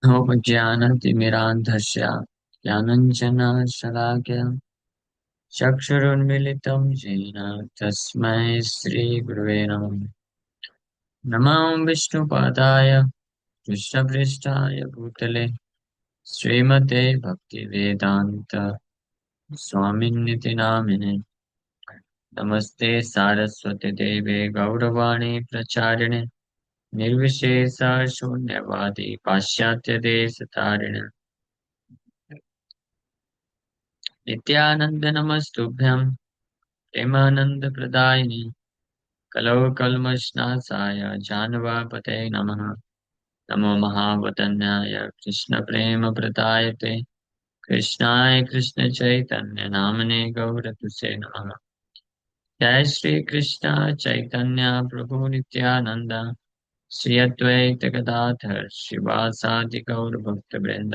ज्ञानतिमिरान्धस्य ज्ञानञ्जनशलाकया चक्षुरुन्मीलितं येन तस्मै श्रीगुरवे नमः। नमो विष्णुपादाय कृष्णपृष्ठाय भूतले श्रीमते भक्तिवेदान्त स्वामिन्निति नामिने। नमस्ते सारस्वती देवे गौरवाणी प्रचारिणे निर्विशेष शून्यवादी पाश्चात्यदेशतारिणे नित्यानंद नमस्तुभ्यं प्रेमानंद प्रदायिनि कलौ कल्मषनाशाय जानवापते नमः। नमो महावदन्याय कृष्ण प्रेम प्रदायते कृष्णाय कृष्ण चैतन्य नामने गौरतुसे नमः। जय श्री कृष्ण चैतन्य प्रभु नित्यानंद श्री अद्वैत गदाधर शिवासादि गौर भक्त वृंद।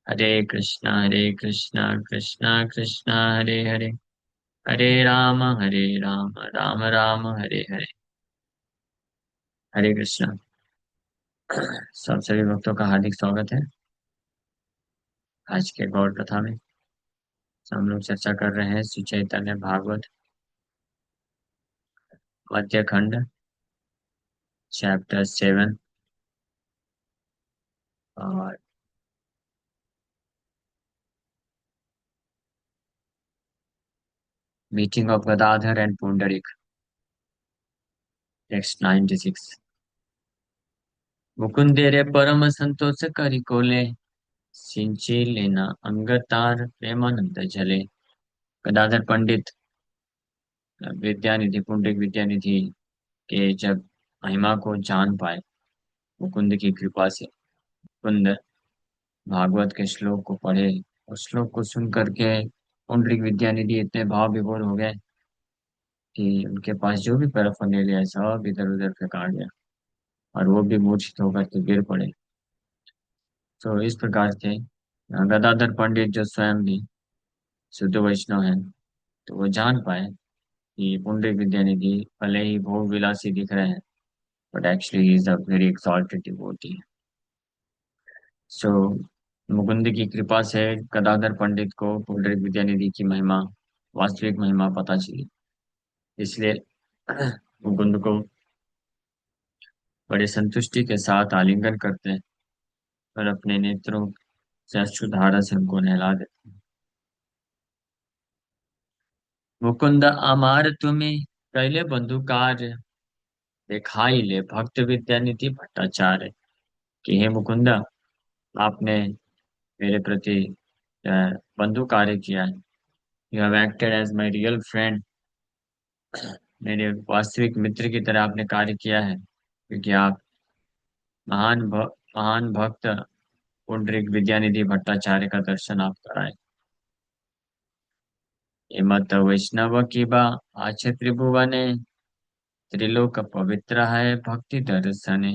हरे कृष्णा कृष्णा कृष्णा हरे हरे हरे राम राम राम हरे हरे। हरे कृष्णा। सब सभी भक्तों का हार्दिक स्वागत है। आज के गौर कथा में हम लोग चर्चा कर रहे हैं श्री चैतन्य भागवत मध्य खंड चैप्टर 7 और meeting of Gadadhar and Pundarik text 96। मुकुंदेरे परम संतोष करी कोले सिंची लेना अंगतार प्रेमानंद जले। गदाधर पंडित विद्यानिधि पुंडरीक विद्यानिधि के जब महिमा को जान पाए मुकुंद की कृपा से, मुकुंद भागवत के श्लोक को पढ़े और श्लोक को सुन करके पुंडरीक विद्यानिधि इतने भाव विभोर हो गए कि उनके पास जो भी पैराफर्नेलिया है सब इधर उधर फेंका गया और वो भी मूर्छित होकर के गिर पड़े। तो इस प्रकार से गदाधर पंडित जो स्वयं भी शुद्ध वैष्णव हैं, तो वो जान पाए कि पुंडरीक विद्यानिधि भले ही भोग विलासी दिख रहे हैं but actually he is a very exalted devotee. So Mukunda की कृपा से गदाधर पंडित को पुंडरीक विद्यानिधि की महिमा, वास्तविक महिमा पता चली। इसलिए मुकुंद को बड़े संतुष्टि के साथ आलिंगन करते हैं और अपने नेत्रों से अश्रुधारा से उनको नहला देते हैं। मुकुंद अमार तुम्हें कैले बंधु कार्य दिखाई ले भक्त विद्यानिधि भट्टाचार्य। कि हे मुकुंद, आपने मेरे प्रति अ, बंधु कार्य किया है। You have acted as my real friend. मेरे वास्तविक मित्र की तरह आपने कार्य किया है क्योंकि आप महान भक्त पुंडरीक विद्यानिधि भट्टाचार्य का दर्शन आप कराए। हिमत वैष्णव की बा आचे त्रिभुवने त्रिलोक पवित्र है भक्ति दर्शने।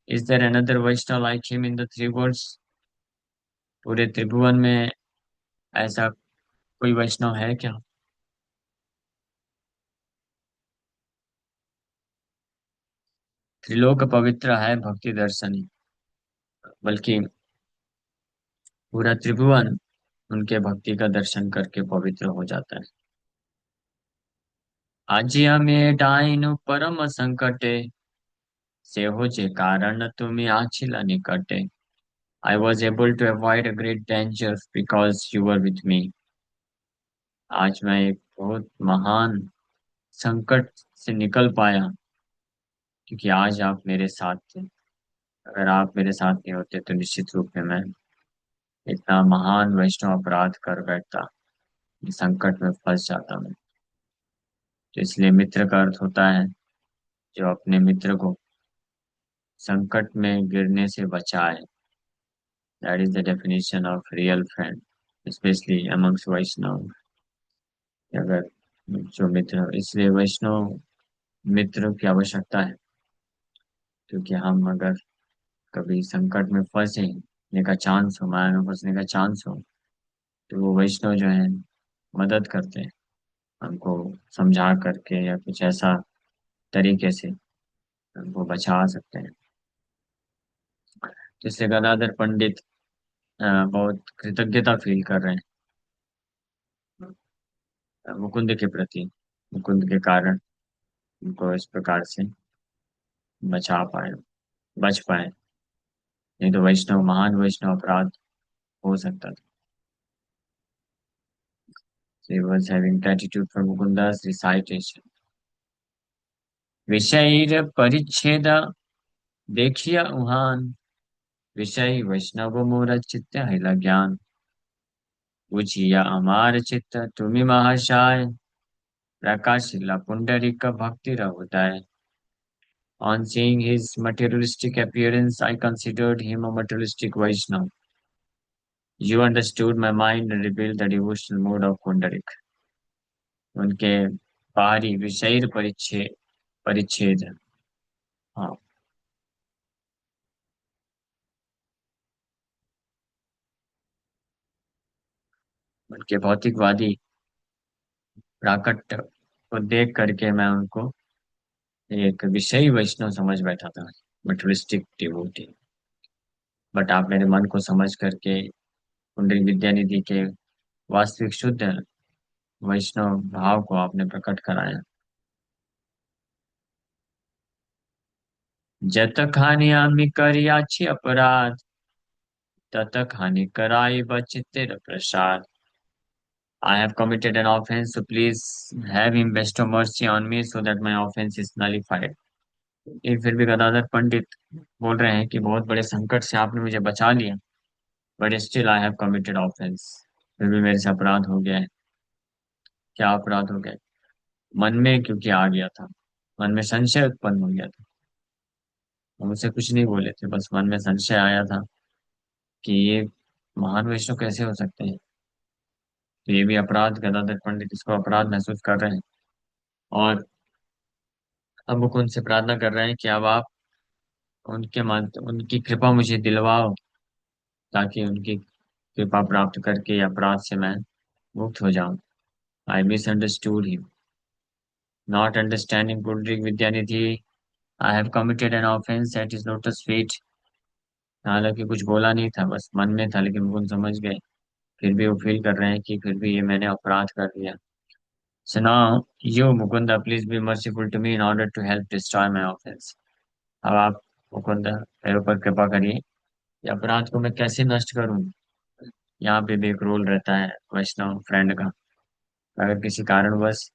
Is there another Vaishnav like him in the three worlds? पूरे त्रिभुवन में ऐसा कोई वैष्णव है क्या? त्रिलोक पवित्र है भक्ति दर्शनी, बल्कि पूरा त्रिभुवन उनके भक्ति का दर्शन करके पवित्र हो जाता है। आज हमें डाइनु परम संकटे से हो जे कारण तुम्हें आछिला निकटे। I was able to avoid a great danger because you were with me. आज मैं एक बहुत महान संकट से निकल पाया क्योंकि आज आप मेरे साथ थे। अगर आप मेरे साथ नहीं होते तो निश्चित रूप में मैं इतना महान वैष्णव अपराध कर बैठता, संकट में फंस जाता मैं। तो इसलिए मित्र का अर्थ होता है जो अपने मित्र को संकट में गिरने से बचाए। That is the definition of real friend, especially amongst Vaishnav. अगर जो मित्र, इसलिए वैष्णव मित्र की आवश्यकता है क्योंकि हम अगर कभी संकट में फंसने का चांस हो, माया में फंसने का चांस हो, तो वो वैष्णव जो है मदद करते हैं हमको, समझा करके या कुछ ऐसा तरीके से हमको बचा सकते हैं। जिससे गदाधर पंडित बहुत कृतज्ञता फील कर रहे हैं मुकुंद के प्रति। मुकुंद के कारण उनको इस प्रकार से बचा पाए, बच पाए। नहीं तो वैष्णव, महान वैष्णव अपराध हो सकता था। So he was having gratitude for Mukunda's recitation. विषय परिच्छेद देखिया उहान, विषय वैष्णव मोर चित्त हिला ज्ञान, बुझिया अमार चित्त तुमि महाशाय, प्रकाशिला पुंडरीक भक्ति रहुदय। On seeing his materialistic appearance, I considered him a materialistic Vaishnava. You understood my mind and revealed the devotional mood of Pundarik. उनके बाहरी विषय परिच्छेद परिच्छेद, हाँ, उनके भौतिकवादी प्राकट्य को देख करके मैं उनको एक विषयी वैष्णव समझ बैठा था, मटेरियलिस्टिक डिवोटी। बट आप मेरे मन को समझ करके कुंडली विद्यानिधि के वास्तविक शुद्ध वैष्णव भाव को आपने प्रकट कराया। जत खानी आमी करियाछि अपराध, तत खानी कराई बचित्तेर प्रसाद। I have committed an offense, so please have him bestow mercy on me so that my offense is nullified. ये फिर भी गदाधर पंडित बोल रहे हैं कि बहुत बड़े संकट से आपने मुझे बचा लिया, but still I have committed offence. फिर भी मेरे से अपराध हो गया है। क्या अपराध हो गया है? मन में क्योंकि आ गया था, मन में संशय उत्पन्न हो गया था। हम मुझसे कुछ नहीं बोले थे, बस मन में संशय आया था कि ये महान वैष्णव कैसे हो सकते हैं। तो ये भी अपराध, गदाधर पंडित इसको अपराध महसूस कर रहे हैं। और अब मुकुंद उनसे प्रार्थना कर रहे हैं कि अब आप उनकी कृपा मुझे दिलवाओ, ताकि उनकी कृपा प्राप्त करके अपराध से मैं मुक्त हो जाऊं। I misunderstood him, not understanding Pundarik Vidyanidhi, I have committed an offence at his lotus feet. हालांकि कुछ बोला नहीं था, बस मन में था, लेकिन मुकुंद समझ गए। फिर भी वो फील कर रहे हैं कि फिर भी ये मैंने अपराध कर दिया। So now you, Mukunda, please be merciful to me in order to help destroy my offense. अब आप मुकुंद मेरे ऊपर कृपा करिए, ये अपराध को मैं कैसे नष्ट करूं। यहाँ पे भी एक रोल रहता है वैष्णव फ्रेंड का। अगर किसी कारणवश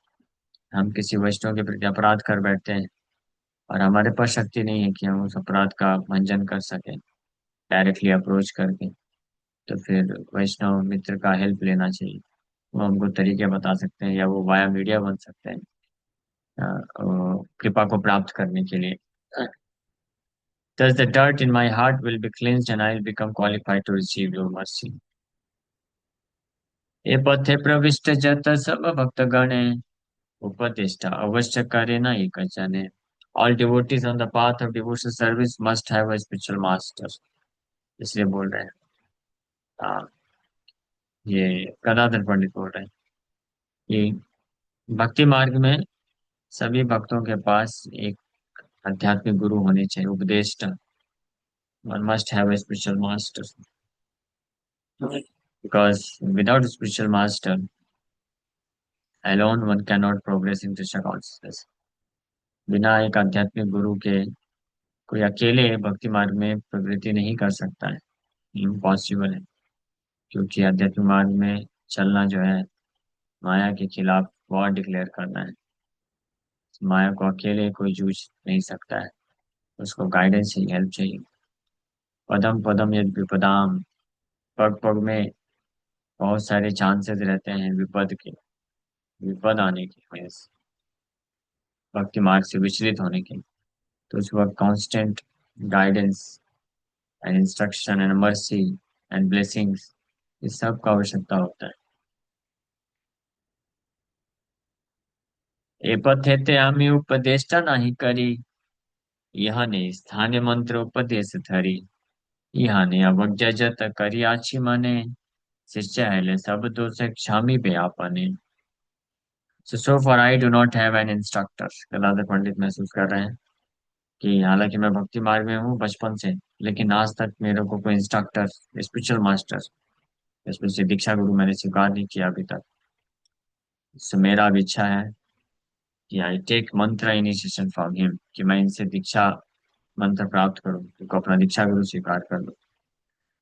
हम किसी वैष्णव के प्रति अपराध कर बैठते हैं और हमारे पास शक्ति नहीं है कि हम उस अपराध का भंजन कर सकें डायरेक्टली अप्रोच करके, तो फिर वैष्णव मित्र का हेल्प लेना चाहिए। वो हमको तरीके बता सकते हैं, या वो वाया मीडिया बन सकते हैं कृपा को प्राप्त करने के लिए। Thus the dirt in my heart will be cleansed and I will become qualified to receive your mercy. ये पथे प्रविष्ट जत सब भक्त गणे, उपदिष्ट अवश्य करे न एक जने। All devotees on the path of devotional service must have a spiritual master. इसलिए बोल रहे हैं, हाँ, ये गदाधर पंडित बोल रहे हैं कि भक्ति मार्ग में सभी भक्तों के पास एक आध्यात्मिक गुरु होने चाहिए, उपदेष्टा। One must have a spiritual master because without a spiritual master alone one cannot progress in Krishna consciousness. बिना एक आध्यात्मिक गुरु के कोई अकेले भक्ति मार्ग में प्रगति नहीं कर सकता है, इम्पॉसिबल है। क्योंकि आध्यात्मिक मार्ग में चलना जो है, माया के खिलाफ वॉर डिक्लेयर करना है। माया को अकेले कोई जूझ नहीं सकता है, उसको गाइडेंस चाहिए, हेल्प चाहिए। पदम पदम यद विपदाम, पग पग में बहुत सारे चांसेस रहते हैं विपद के, विपद आने के वजह से, भक्ति मार्ग से विचलित होने के। तो उस वक्त constant guidance and instruction and mercy and blessings, इस सब का आवश्यकता होता है। ए पथे ते आम्ही उपदेष्टा नाही करी, इहाने स्थाने मंत्र उपदेश धरी, इहाने अवज्ञा जत करी आछि मने, शिष्य हेले सब दोष क्षामी पे आपने। So far I do not have an instructor, Gadadhar पंडित महसूस कर रहे हैं। कि हालांकि मैं भक्ति मार्ग में हूँ बचपन से, लेकिन आज तक मेरे को कोई इंस्ट्रक्टर, स्पिरिचुअल मास्टर, स्पेशली दीक्षा गुरु मैंने स्वीकार नहीं किया अभी तक। सो मेरा अब इच्छा है कि आई टेक मंत्र इनिशिएशन फ्रॉम हिम, कि मैं इनसे दीक्षा मंत्र प्राप्त करूं, उनको अपना दीक्षा गुरु स्वीकार कर लूं।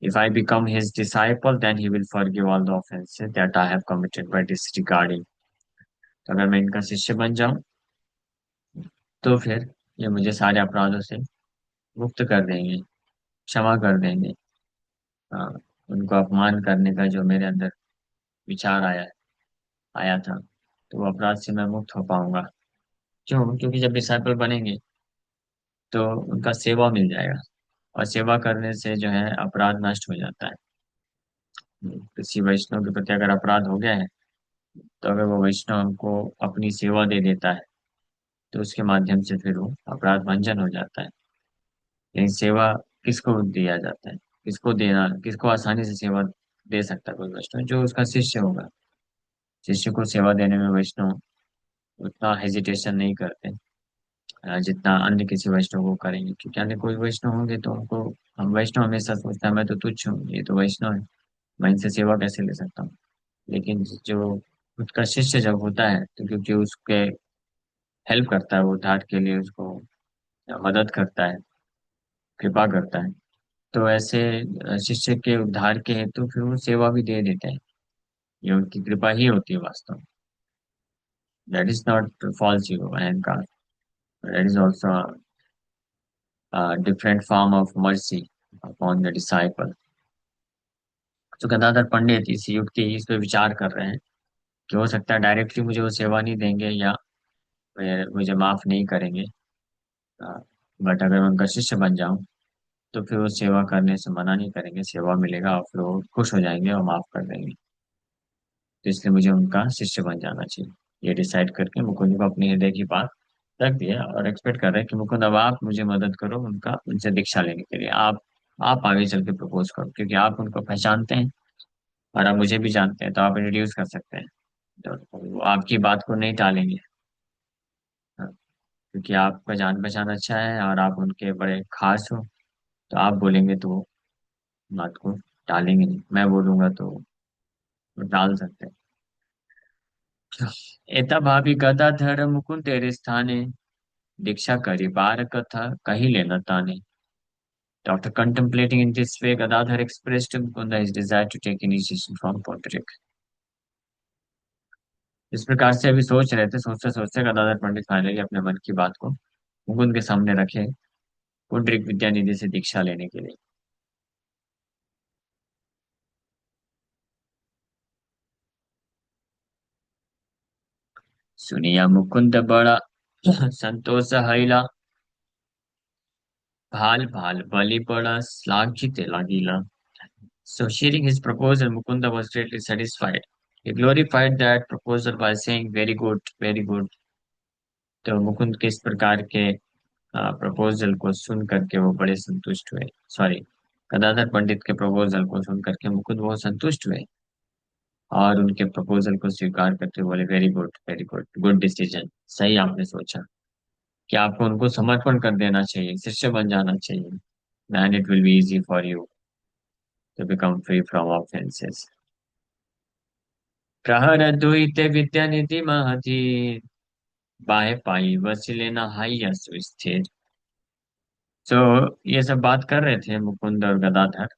If I become his disciple then he will forgive all the offences that I have committed by disregarding. तो अगर मैं इनका शिष्य बन जाऊं तो फिर ये मुझे सारे अपराधों से मुक्त कर देंगे, क्षमा कर देंगे। हाँ, उनको अपमान करने का जो मेरे अंदर विचार आया आया था, तो वो अपराध से मैं मुक्त हो पाऊंगा। क्यों? क्योंकि जब डिसाइपल बनेंगे तो उनका सेवा मिल जाएगा, और सेवा करने से जो है अपराध नष्ट हो जाता है। किसी वैष्णव के प्रति अगर अपराध हो गया है, तो अगर वो वैष्णव हमको अपनी सेवा दे देता है, तो उसके माध्यम से फिर वो अपराध भंजन हो जाता है। लेकिन सेवा किसको दिया जाता है? किसको देना, किसको आसानी से सेवा दे सकता है कोई वैष्णव? जो उसका शिष्य होगा। शिष्य को सेवा देने में वैष्णव उतना हेजिटेशन नहीं करते जितना अन्य किसी वैष्णव को करेंगे, क्योंकि अन्य कोई वैष्णव होंगे तो उनको, हम वैष्णव हमेशा सोचता है मैं तो तुच्छ हूँ, ये तो वैष्णव है, मैं इनसे सेवा कैसे ले सकता हूँ। लेकिन जो उसका शिष्य जब होता है, तो क्योंकि उसके हेल्प करता है, वो उद्धार के लिए उसको मदद करता है, कृपा करता है, तो ऐसे शिष्य के उद्धार के हेतु फिर वो सेवा भी दे देते हैं। ये उनकी कृपा ही होती है वास्तव में। That is not false ego, ahankar. That is also different form of mercy upon the disciple. तो गदाधर पंडित इस युक्ति, इस पे विचार कर रहे हैं कि हो सकता है डायरेक्टली मुझे वो सेवा नहीं देंगे, या मुझे माफ नहीं करेंगे, बट अगर मैं उनका शिष्य बन जाऊं तो फिर वो सेवा करने से मना नहीं करेंगे, सेवा मिलेगा और फिर वो खुश हो जाएंगे और माफ कर देंगे। तो इसलिए मुझे उनका शिष्य बन जाना चाहिए। ये डिसाइड करके मुकुंद को अपने हृदय की बात रख दिया, और एक्सपेक्ट कर रहे हैं कि मुकुंद अब आप मुझे मदद करो उनका, उनसे दीक्षा लेने के लिए। आप आगे चल के प्रपोज करो, क्योंकि आप उनको पहचानते हैं और आप मुझे भी जानते हैं, तो आप इंट्रोड्यूस कर सकते हैं। तो वो आपकी बात को नहीं टालेंगे। हाँ, क्योंकि आपका जान पहचान अच्छा है और आप उनके बड़े खास हो, तो आप बोलेंगे तो वो बात को टालेंगे नहीं। मैं बोलूंगा तो वो टाल सकते हैं। एता भाभी गदाधर मुकुंद तेरे स्थाने, दीक्षा करी बार कथा कही लेना ताने। तो after contemplating in this way, Gadadhar expressed to Mukunda his desire to take initiation from Podrick. इस प्रकार से अभी सोच रहे थे, सोचते सोचते गदाधर पंडित फाइनली अपने मन की बात को मुकुंद के सामने रखे, पुंडरीक विद्यानिधि से दीक्षा लेने के लिए। सुनिया मुकुंद बड़ा संतोष हईला, भाल भाल बलि बड़ा श्लाघित लागिला. So hearing his proposal, Mukunda was greatly satisfied. He glorified that proposal by saying, "Very good, very good." तो मुकुंद के इस प्रकार के प्रपोजल को सुन करके वो बड़े संतुष्ट हुए। सॉरी, गदाधर पंडित के प्रपोजल को सुन करके मुकुंद बहुत संतुष्ट हुए, और उनके प्रपोजल को स्वीकार करते हुए बोले, very good, very good, good decision, सही आपने सोचा कि आपको उनको समर्पण कर देना चाहिए, शिष्य बन जाना चाहिए। Then it will be easy for you to become free from offences. प्रहर दुहिते विद्या निधि महती, बाहे पाई वसिले न हाई स्थिर। तो ये सब बात कर रहे थे मुकुंद और गदाधर।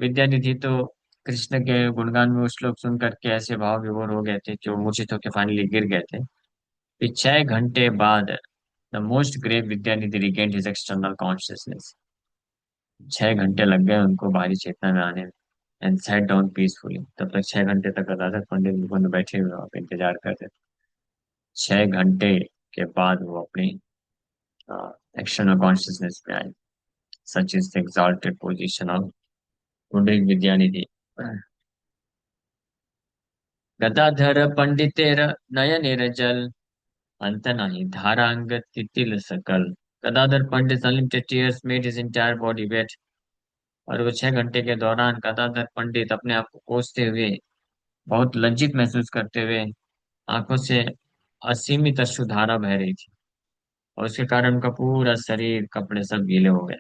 विद्यानिधि तो कृष्ण के गुणगान में वो श्लोक सुन करके ऐसे भाव विभोर हो गए थे कि वो मूर्छित होकर फाइनली गिर गए थे। फिर 6 घंटे बाद the most grave Vidyanidhi regained his external consciousness. 6 घंटे लग गए उनको बाहरी चेतना में आने में, एंड सैट डाउन पीसफुली। तब तक 6 घंटे तक गदाधर पंडित मुकुंद बैठे हुए वहां पे इंतजार कर रहे थे। 6 घंटे के बाद वो अपनी एक्सटर्नल कॉन्शियसनेस में आए। Such is the exalted position of Pundarik Vidyanidhi. Gadadhar पंडितेर नयनेर जल, अंत नहीं धारांग तितिल सकल। Gadadhar Pandit unlimited tears made his entire body wet. और वो 6 घंटे के दौरान गदाधर पंडित अपने आप को कोसते हुए, बहुत लज्जित महसूस करते हुए, आंखों से असीमित अश्रुधारा बह रही थी। और उसके कारण उनका पूरा शरीर कपड़े सब गीले हो गए।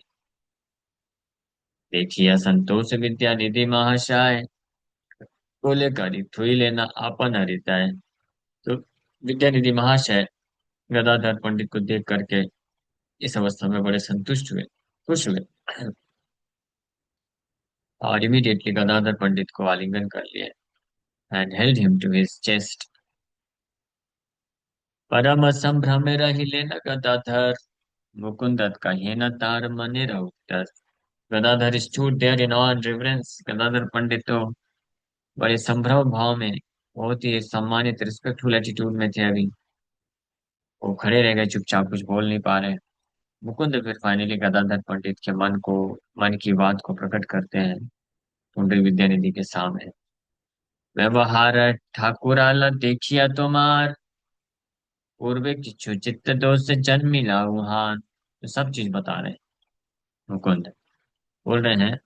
देखिए संतोष विद्यानिधि महाशय बोले करी थुई लेना आपन हरिता है। तो विद्यानिधि महाशय गदाधर पंडित को देख करके इस अवस्था में बड़े संतुष्ट हुए, खुश हुए, और इमीडिएटली गदाधर पंडित को आलिंगन कर लिया and held him to his chest. परम संभ्रम रहिले न गदाधर मुकुंदत कहे न तार मने रहूतर। Gadadhar stood there in all reverence. Gadadhar Pandit तो बड़े संभ्रम भाव में, बहुत ही सम्मानित रिस्पेक्टफुल एटीट्यूड में थे अभी। वो खड़े रह गए चुपचाप, कुछ बोल नहीं पा रहे। मुकुंद फिर फाइनली गदाधर पंडित के मन की बात को प्रकट करते हैं कुंडी विद्यानिधि के सामने। व्यवहार ठाकुराला देखिया तुम्हार पूर्वे किच्छु चित्त दोष से जन्मिला वहान। तो सब चीज बता रहे हैं मुकुंद। बोल रहे हैं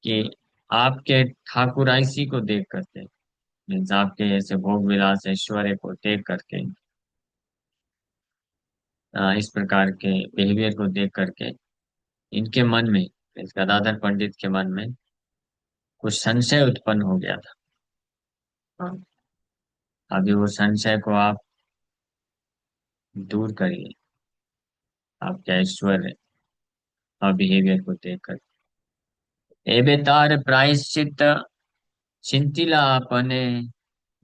कि आपके ठाकुराइसी को देख करके, मीन्स आपके ऐसे भोग विलास ऐश्वर्य को देख करके, इस प्रकार के बिहेवियर को देख करके इनके मन में, मीन्स गदाधर पंडित के मन में कुछ संशय उत्पन्न हो गया था। हाँ, अभी वो संशय को आप दूर करिए आपके ऐश्वर्य और बिहेवियर को देखकर। एबे तार प्रायश्चित चिंतिला अपने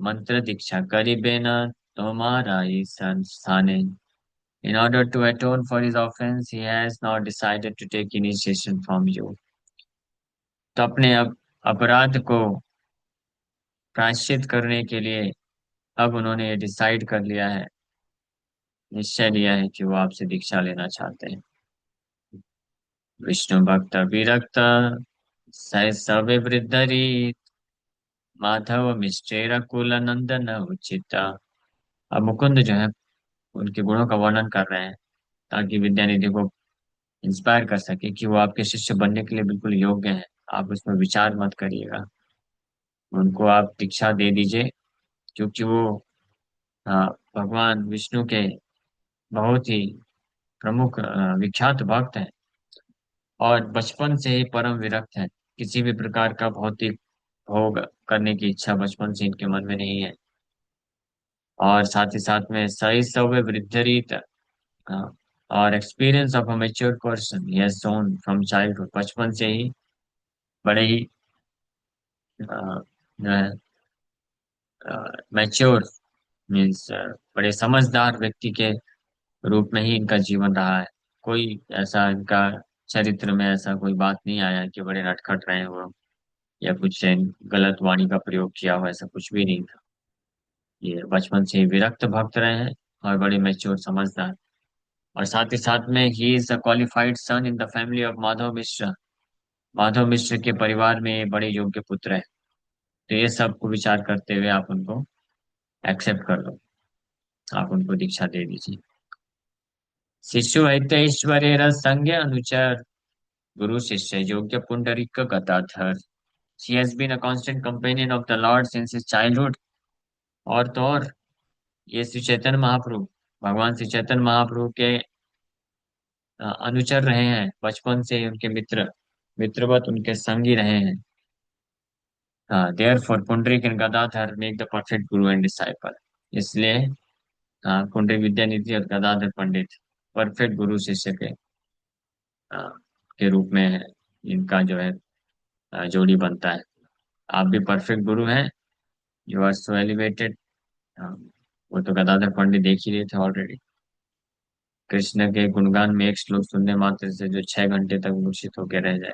मंत्र दीक्षा करिबे न तुम्हारा ही संस्थाने। In order to atone for his offense, he has now decided to take initiation from you. तो अपने अपराध को प्रायश्चित करने के लिए अब उन्होंने ये डिसाइड कर लिया है, निश्चय लिया है कि वो आपसे दीक्षा लेना चाहते हैं। विष्णु भक्त विरक्त सह सवे वृद्धरी माधव मिश्रेर कुल नंदन उचिता। अब मुकुंद जो है उनके गुणों का वर्णन कर रहे हैं ताकि विद्यानिधि को इंस्पायर कर सके कि वो आपके शिष्य बनने के लिए बिल्कुल योग्य है। आप उसमें विचार मत करिएगा, उनको आप दीक्षा दे दीजिए, क्योंकि वो भगवान विष्णु के बहुत ही प्रमुख विख्यात भक्त हैं और बचपन से ही परम विरक्त हैं। किसी भी प्रकार का भौतिक भोग करने की इच्छा बचपन से इनके मन में नहीं है। और साथ ही साथ में सही सव्य वृद्धरीत, और experience of a mature person he has shown from childhood. बचपन से ही बड़े ही जो है मैच्योर, मीन्स बड़े समझदार व्यक्ति के रूप में ही इनका जीवन रहा है। कोई ऐसा इनका चरित्र में ऐसा कोई बात नहीं आया कि बड़े नटखट रहे हो या कुछ गलत वाणी का प्रयोग किया हो, ऐसा कुछ भी नहीं था। ये बचपन से ही विरक्त भक्त रहे हैं और बड़े मैच्योर समझदार। और साथ ही साथ में he is a qualified son in the family of Madhav Mishra. Madhav Mishra के परिवार में ये बड़े योग्य पुत्र है। तो ये सब को विचार करते हुए आप उनको एक्सेप्ट कर लो, आप उनको दीक्षा दे दीजिए। शिशु ऐश्वर्य संज्ञ अनुचर गुरु शिष्य योग्य Pundarik Gadadhar. She has been a constant companion of the Lord since his childhood। और तो और ये श्री चैतन्य महाप्रभु, भगवान श्री चैतन्य महाप्रभु के अनुचर रहे हैं बचपन से ही, उनके मित्रवत उनके संगी रहे हैं। Therefore Pundarik and Gadadhar make the perfect guru and disciple. इसलिए पुंडरीक विद्यानिधि और गदाधर पंडित परफेक्ट गुरु शिष्य अ, के रूप में है, इनका जो है जोड़ी बनता है। आप भी परफेक्ट गुरु हैं, यू आर सो एलिवेटेड। वो तो गदाधर पंडित देख ही रहे थे ऑलरेडी। कृष्ण के गुणगान में एक श्लोक सुनने मात्र से जो 6 घंटे तक मूर्छित होकर रह जाए,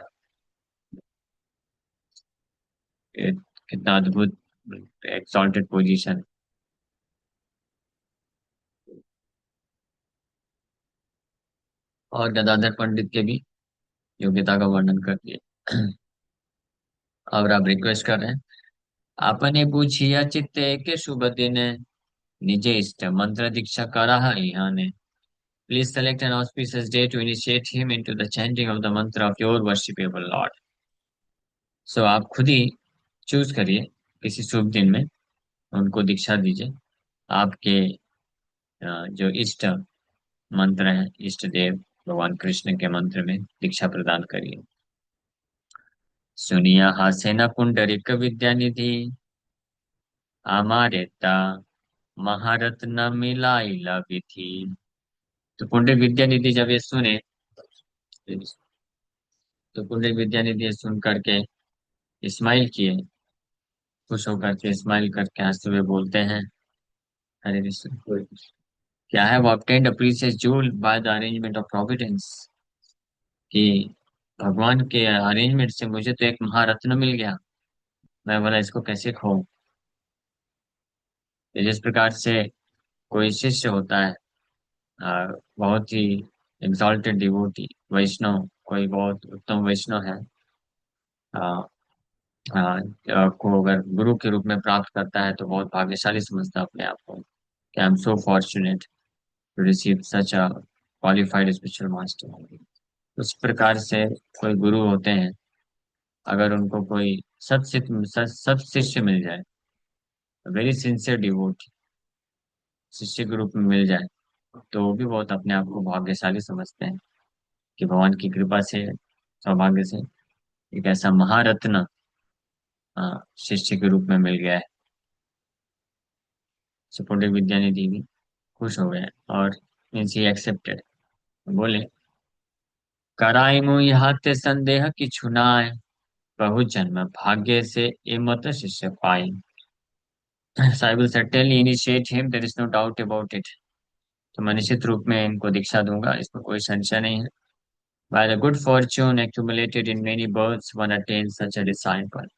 ये कितना अद्भुत एक्सॉल्टेड पोजीशन। और गदाधर पंडित के भी योग्यता का वर्णन कर दिया। और आप रिक्वेस्ट कर रहे हैं, आपने पूछिया चित्ते के शुभ दिन निजे इष्ट मंत्र दीक्षा करा यहाँ ने। Please select an auspicious day to initiate him into the chanting of the mantra of your worshipable lord. So आप खुद ही चूज करिए किसी शुभ दिन में उनको दीक्षा दीजिए। आपके जो इष्ट मंत्र है इष्ट देव भगवान कृष्ण के मंत्र में दीक्षा प्रदान करिए। सुनिया हासेन पुंडरीक विद्यानिधि, आमारेता महारत्न मिलाइला विधि। तो पुंडरीक विद्यानिधि जब ये सुने, तो पुंडरीक विद्यानिधि ये सुन करके स्माइल किए, खुश होकर के स्माइल करके हंसते हुए बोलते हैं, हरे कृष्ण, क्या है वो obtained a precious jewel by the arrangement of providence, कि भगवान के अरेंजमेंट से मुझे तो एक महारत्न मिल गया, मैं बोला इसको कैसे खोऊं। तो जिस प्रकार से कोई शिष्य होता है, बहुत ही एग्जॉल्टेड डिवोटी वैष्णव, कोई बहुत उत्तम वैष्णव है, आ, को अगर गुरु के रूप में प्राप्त करता है तो बहुत भाग्यशाली समझता है अपने आप को, कि I am so fortunate to receive such a qualified spiritual master. उस प्रकार से कोई गुरु होते हैं, अगर उनको कोई सत शिष्य मिल जाए, वेरी सिंसियर डिवोटी शिष्य के रूप में मिल जाए, तो वो भी बहुत अपने आप को भाग्यशाली समझते हैं कि भगवान की कृपा से, सौभाग्य से एक ऐसा महारत्न शिष्य के रूप में मिल गया है। सपोर्टिव विद्यानिधि भी खुश हो गए और मीन्स ही एक्सेप्टेड। बोले, कराई मुँह यहाँ ते संदेह कि छुनाए, बहु जन्म भाग्य से ए मत शिष्य पाई। So I will certainly initiate him, there is no doubt about it। तो मैं निश्चित रूप में इनको दीक्षा दूंगा, इसमें कोई संशय नहीं है। By the good fortune accumulated in many births, one attains such a disciple।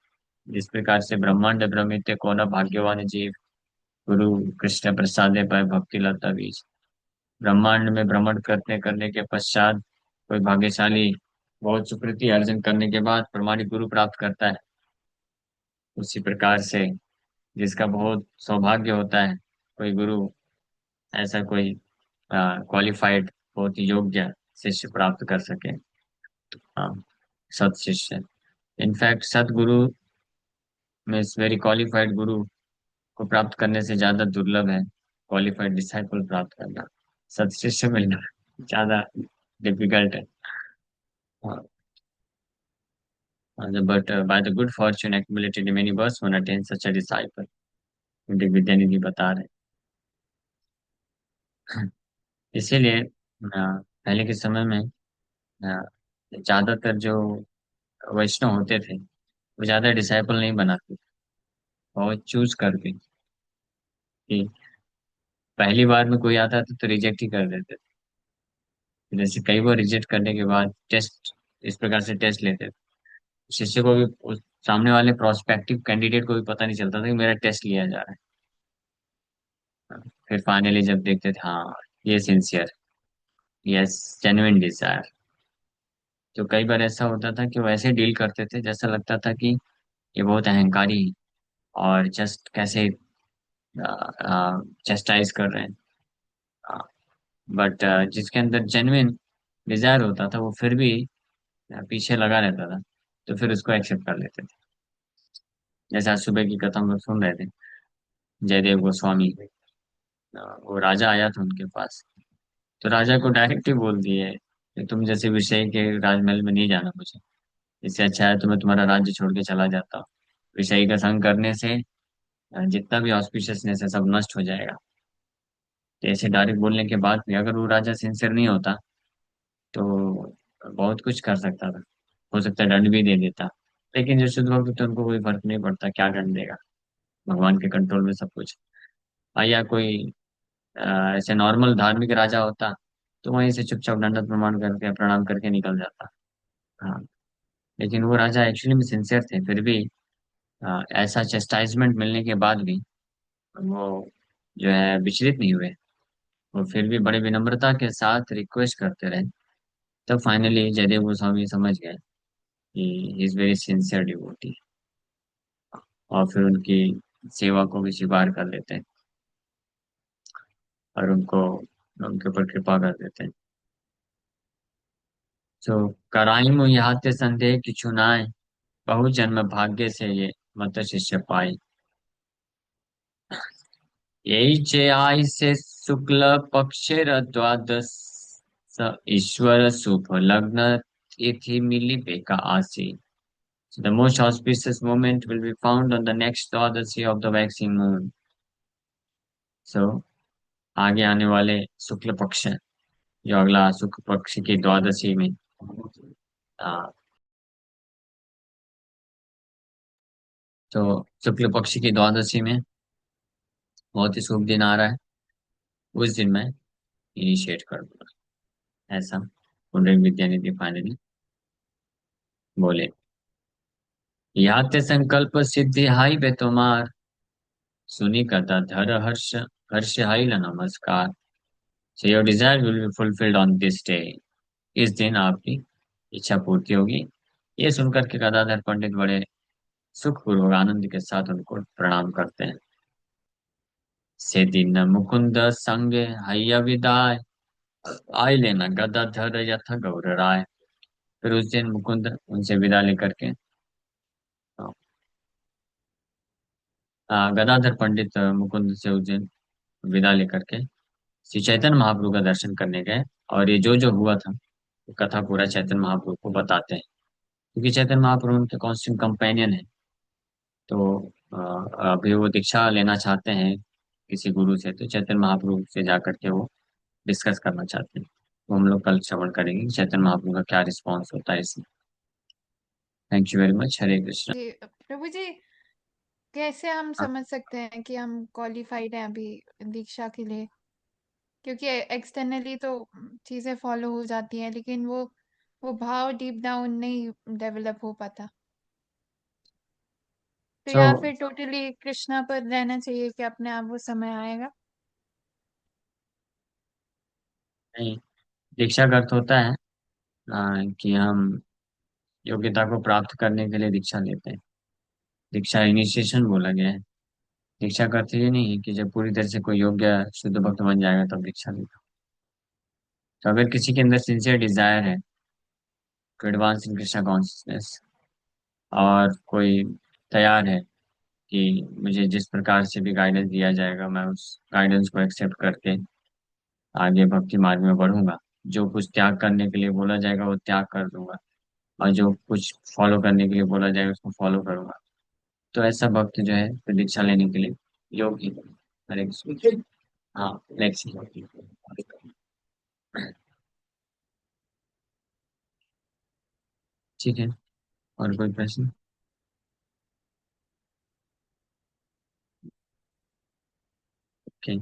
जिस प्रकार से ब्रह्मांड भ्रमित को न भाग्यवान जीव, गुरु कृष्ण प्रसादे पर भक्ति लता बीज। ब्रह्मांड में भ्रमण करने करने के पश्चात कोई भाग्यशाली बहुत सुकृति अर्जन करने के बाद प्रमाणिक गुरु प्राप्त करता है, उसी प्रकार से जिसका बहुत सौभाग्य होता है, कोई गुरु ऐसा कोई क्वालिफाइड बहुत ही योग्य शिष्य प्राप्त कर सके। हाँ, सत शिष्य, इनफैक्ट सदगुरु में वेरी क्वालिफाइड गुरु को प्राप्त करने से ज्यादा दुर्लभ है क्वालिफाइड डिसाइपल प्राप्त करना। सत शिष्य मिलना ज्यादा डिफिकल्ट है। But by the good fortune accumulated in many births one attain such a disciple. Vidyanidhi बता रहे हैं। इसीलिए पहले के समय में ज्यादातर जो वैष्णव होते थे वो ज्यादा डिसाइपल नहीं बनाते, बहुत चूज करके, कि पहली बार में कोई आता था तो रिजेक्ट ही कर देते थे। जैसे कई बार रिजेक्ट करने के बाद टेस्ट, इस प्रकार से टेस्ट लेते थे, शिष्य को भी, उस सामने वाले प्रोस्पेक्टिव कैंडिडेट को भी पता नहीं चलता था कि मेरा टेस्ट लिया जा रहा है। फिर फाइनली जब देखते थे हाँ ये सिंसियर, यस जेन्युइन डिजायर, तो कई बार ऐसा होता था कि वो ऐसे डील करते थे जैसा लगता था कि ये बहुत अहंकारी है और जस्ट कैसे चेस्टाइज कर रहे हैं। बट जिसके अंदर जेन्युइन डिजायर होता था वो फिर भी पीछे लगा रहता था, तो फिर उसको एक्सेप्ट कर लेते थे। जैसे आज सुबह की कथा हम लोग सुन रहे थे, जयदेव गोस्वामी, वो राजा आया था उनके पास, तो राजा को डायरेक्ट ही बोल दिए कि तुम जैसे विषय के राजमहल में नहीं जाना मुझे, इससे अच्छा है तो मैं तुम्हारा राज्य छोड़ के चला जाता हूँ। विषय का संग करने से जितना भी ऑस्पिशियसनेस है सब नष्ट हो जाएगा। तो ऐसे डायरेक्ट बोलने के बाद भी अगर वो राजा सिंसियर नहीं होता तो बहुत कुछ कर सकता था, हो सकता है दंड भी दे देता। लेकिन जो शुद्ध भक्त थे उनको कोई फर्क नहीं पड़ता, क्या दंड देगा, भगवान के कंट्रोल में सब कुछ। या कोई अ, ऐसे नॉर्मल धार्मिक राजा होता तो वहीं से चुपचाप दंडवत प्रमाण करके प्रणाम करके निकल जाता। हाँ, लेकिन वो राजा एक्चुअली में सिंसियर थे, फिर भी ऐसा चेस्टाइजमेंट मिलने के बाद भी वो जो है विचलित नहीं हुए, वो फिर भी बड़े विनम्रता के साथ रिक्वेस्ट करते रहे। तब फाइनली जयदेव गोस्वामी समझ गए कि he is very sincere devotee, और फिर उनकी सेवा को भी स्वीकार कर लेते हैं और उनको उनके ऊपर कृपा कर देते हैं। सो कराई मु यहाँ ते संदेह किछु नाय, बहु जन्म भाग्य से ये मत शिष्य पाई। यही चे आई से शुक्ल पक्षेर द्वादश ईश्वर शुभ लग्न तिथि मिलिपेका आसी. So the most auspicious moment will be found on the next Dwadasi of the waxing moon. So आगे आने वाले शुक्ल पक्ष है, जो अगला शुक्ल पक्ष की द्वादशी में आ, तो शुक्ल पक्ष की द्वादशी में बहुत ही शुभ दिन आ रहा है. उस दिन मैं इनिशिएट कर दूंगा, ऐसा पुंडरीक विद्यानिधि फाइनली बोले. यहाँ ते संकल्प सिद्धि हाई बे तुम्हार, सुनी कथा धर हर्ष हर्ष हाई ल नमस्कार. So your desire will be fulfilled on this day. इस दिन आपकी इच्छा पूर्ति होगी. ये सुनकर के गदाधर पंडित बड़े सुखपूर्वक आनंद के साथ उनको प्रणाम करते हैं. से दिन मुकुंद संगे हैया विदाय, आय लेना गदाधर यथ गौर राय. फिर उस दिन मुकुंद उनसे विदा लेकर के गदाधर पंडित मुकुंद से उस दिन विदा लेकर के श्री चैतन्य महाप्रभु का दर्शन करने गए. और ये जो जो हुआ था वो कथा पूरा चैतन्य महाप्रभु को बताते हैं, क्योंकि चैतन्य महाप्रभु उनके कांस्टेंट कंपेनियन है. तो अभी वो दीक्षा लेना चाहते हैं किसी गुरु से, तो चैतन्य महाप्रभु से जाकर के वो डिस्कस करना चाहते हैं. तो हम लोग कल श्रवण करेंगे कि चैतन्य महाप्रभु का क्या रिस्पॉन्स होता है इसमें. Thank you very much. Hare Krishna. जी प्रभु जी, कैसे हम हाँ, समझ सकते हैं कि हम क्वालिफाइड हैं अभी दीक्षा के लिए? क्योंकि एक्सटर्नली तो चीजें फॉलो हो जाती हैं, लेकिन वो भाव डीप डाउन नहीं डेवलप हो पाता. तो सो या फिर टोटली कृष्णा पर रहना चाहिए कि अपने आप वो समय आएगा. नहीं, दीक्षा का अर्थ होता है कि हम योग्यता को प्राप्त करने के लिए दीक्षा लेते हैं. दीक्षा इनिशिएशन बोला गया है. दीक्षा का अर्थ ये नहीं है कि जब पूरी तरह से कोई योग्य शुद्ध भक्त बन जाएगा तब दीक्षा लेगा. तो अगर किसी के अंदर सिंसियर डिजायर है to advance in Krishna consciousness, और कोई तैयार है कि मुझे जिस प्रकार से भी गाइडेंस दिया जाएगा मैं उस गाइडेंस को एक्सेप्ट करके आगे भक्ति मार्ग में बढ़ूंगा, जो कुछ त्याग करने के लिए बोला जाएगा वो त्याग कर दूंगा, और जो कुछ फॉलो करने के लिए बोला जाएगा उसको फॉलो करूंगा, तो ऐसा भक्त जो है फिर दीक्षा लेने के लिए योग्य है. हरे कृष्ण. हाँ, नेक्स्ट. ठीक है. और कोई प्रश्न? ओके.